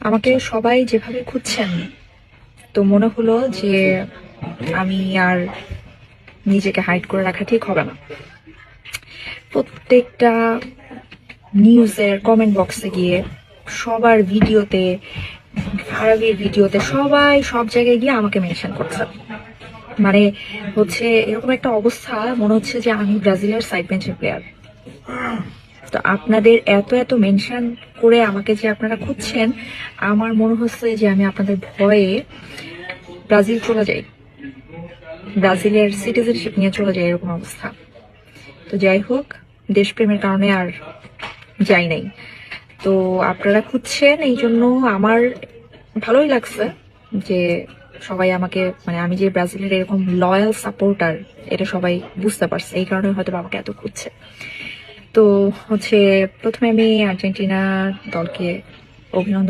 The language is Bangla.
আমাকে সবাই যেভাবে খুঁজছেন, তো মনে হলো যে আমি আর নিজেকে হাইড করে রাখা ঠিক হবে না। প্রত্যেকটা নিউজের কমেন্ট বক্সে গিয়ে, সবার ভিডিওতে, আরবের ভিডিওতে, সবাই সব জায়গায় গিয়ে আমাকে মেনশন করছে। মানে হচ্ছে এরকম একটা অবস্থা, মনে হচ্ছে যে আমি ব্রাজিলের সাইড বেঞ্চের প্লেয়ার। তো আপনাদের এত এত মেনশন করে আমাকে যে আপনারা খুঁজছেন, আমার মনে হচ্ছে যে আমি আপনাদের ভয়ে ব্রাজিল চলে যাই, ব্রাজিলের সিটিজেনশিপ নিয়ে চলে যাই, এরকম অবস্থা। তো যাই হোক, দেশপ্রেমের কারণে আর যাই নাই। তো আপনারা খুঁজছেন, এই জন্য আমার ভালোই লাগছে যে সবাই আমাকে, মানে আমি যে ব্রাজিলের এরকম লয়াল সাপোর্টার, এটা সবাই বুঝতে পারছে, এই কারণে হয়তো আমাকে এত খুঁজছে। তো হচ্ছে প্রথমে আমি আর্জেন্টিনা দলকে অভিনন্দন